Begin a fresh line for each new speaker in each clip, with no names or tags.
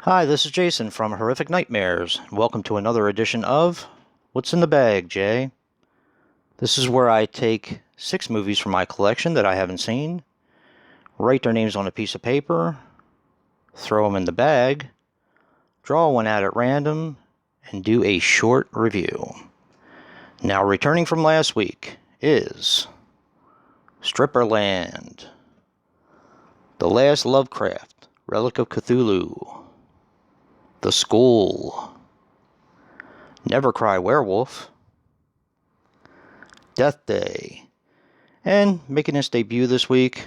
Hi, this is Jason from Horrific Nightmares. Welcome to another edition of What's in the Bag, Jay? This is where I take 6 movies from my collection that I haven't seen, write their names on a piece of paper, throw them in the bag, draw one out at random, and do a short review. Now, returning from last week is Stripperland, The Last Lovecraft, Relic of Cthulhu, The School, Never Cry Werewolf, Death Day, and making its debut this week,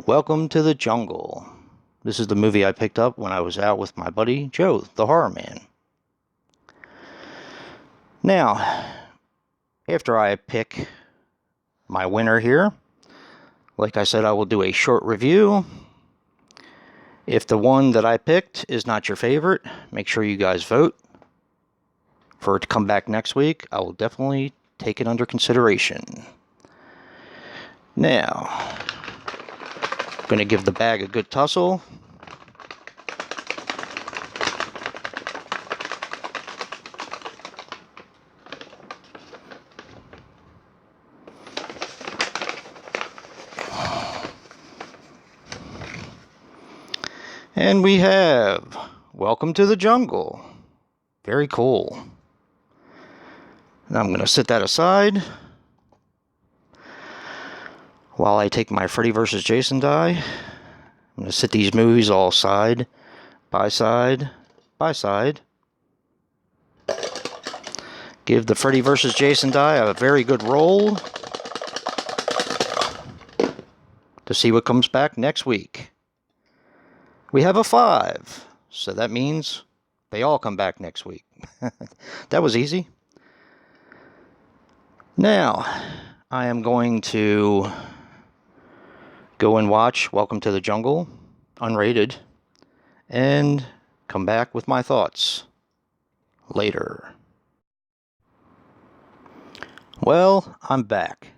Welcome to the Jungle. This is the movie I picked up when I was out with my buddy Joe, the Horror Man. Now, after I pick my winner here, like I said, I will do a short review. If the one that I picked is not your favorite, make sure you guys vote for it to come back next week. I will definitely take it under consideration. Now, I'm going to give the bag a good tussle. And we have Welcome to the Jungle. Very cool. Now I'm going to set that aside while I take my Freddy vs. Jason die. I'm going to set these movies all side by side by side. Give the Freddy vs. Jason die a very good roll to see what comes back next week. We have a 5, so that means they all come back next week. That was easy. Now, I am going to go and watch Welcome to the Jungle, unrated, and come back with my thoughts later. Well, I'm back.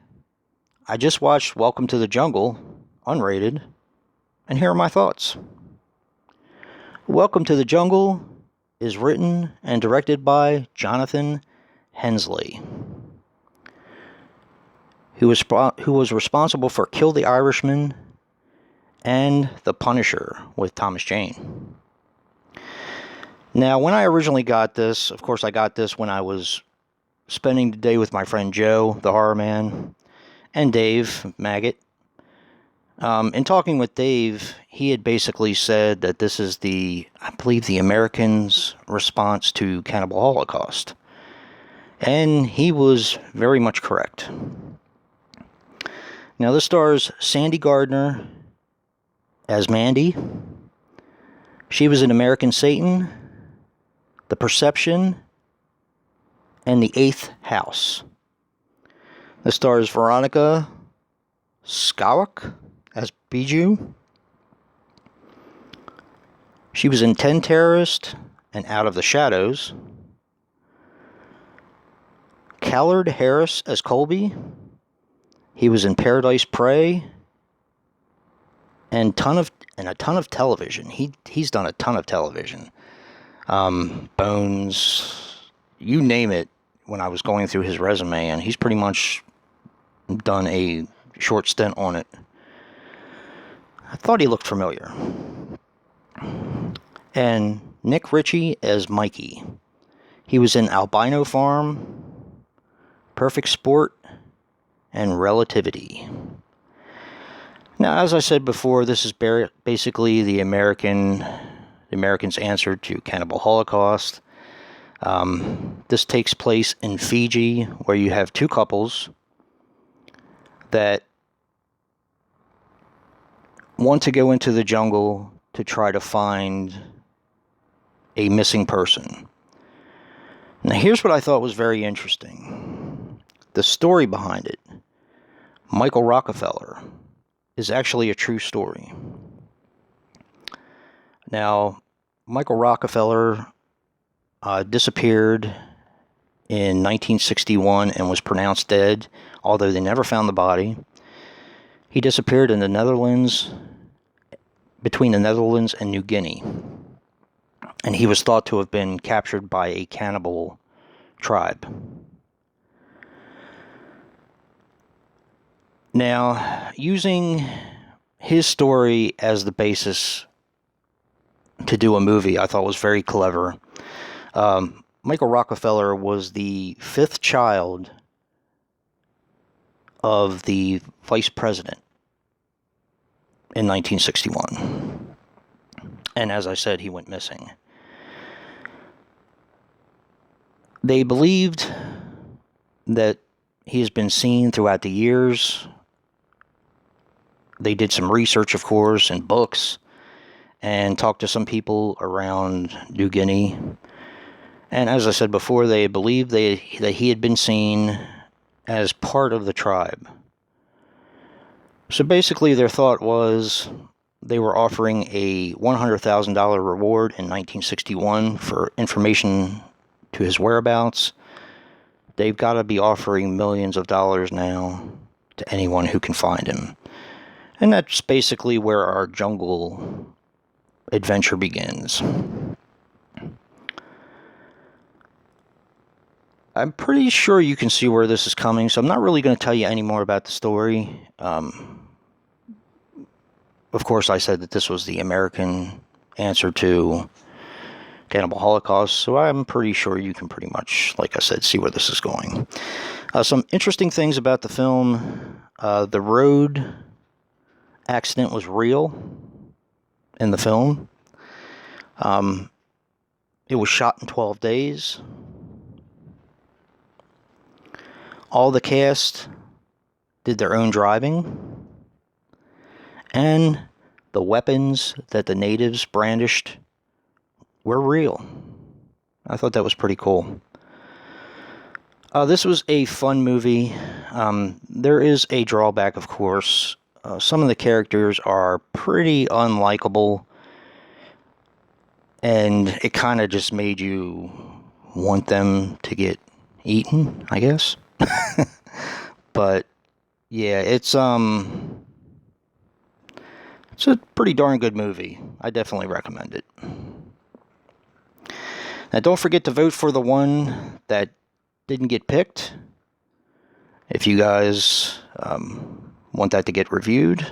I just watched Welcome to the Jungle, unrated, and here are my thoughts. Welcome to the Jungle is written and directed by Jonathan Hensleigh, who was responsible for Kill the Irishman and The Punisher with Thomas Jane. Now, when I originally got this, of course I got this when I was spending the day with my friend Joe, the Horror Man, and Dave Maggot. In talking with Dave, he had basically said that this is I believe the Americans' response to Cannibal Holocaust. And he was very much correct. Now, this stars Sandy Gardner as Mandy. She was in American Satan, The Perception, and The Eighth House. This stars Veronica Skowrock as Bijou. She was in 10 Terrorists and Out of the Shadows. Callard Harris as Colby. He was in Paradise Prey and a ton of television. He's done a ton of television. Bones, you name it. When I was going through his resume, and he's pretty much done a short stint on it. I thought he looked familiar. And Nick Ritchie as Mikey. He was in Albino Farm, Perfect Sport, and Relativity. Now, as I said before, this is basically the Americans' answer to Cannibal Holocaust. This takes place in Fiji, where you have 2 couples that want to go into the jungle to try to find a missing person. Now, here's what I thought was very interesting. The story behind it, Michael Rockefeller, is actually a true story. Now, Michael Rockefeller disappeared in 1961 and was pronounced dead, although they never found the body. He disappeared in the Netherlands, between the Netherlands and New Guinea. and he was thought to have been captured by a cannibal tribe. Now, using his story as the basis to do a movie, I thought was very clever. Michael Rockefeller was the 5th child of the vice president in 1961. And as I said, he went missing. They believed that he has been seen throughout the years. They did some research, of course, in books, and talked to some people around New Guinea. And as I said before, they believed that he had been seen as part of the tribe. So basically their thought was they were offering a $100,000 reward in 1961 for information to his whereabouts. They've got to be offering millions of dollars now to anyone who can find him. And that's basically where our jungle adventure begins. I'm pretty sure you can see where this is coming, so I'm not really going to tell you any more about the story. Of course, I said that this was the American answer to Cannibal Holocaust, so I'm pretty sure you can pretty much, like I said, see where this is going. Some interesting things about the film. The road accident was real in the film. It was shot in 12 days. All the cast did their own driving, and the weapons that the natives brandished were real. I thought that was pretty cool. This was a fun movie. There is a drawback, of course. Some of the characters are pretty unlikable, and it kind of just made you want them to get eaten, I guess. But yeah, it's a pretty darn good movie. I definitely recommend it. Now, don't forget to vote for the one that didn't get picked. If you guys want that to get reviewed.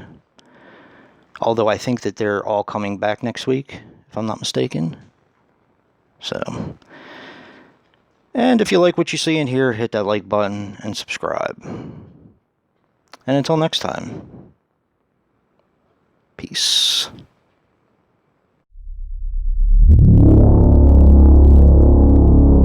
Although I think that they're all coming back next week, if I'm not mistaken. So, and if you like what you see in here, hit that like button and subscribe. And until next time, peace.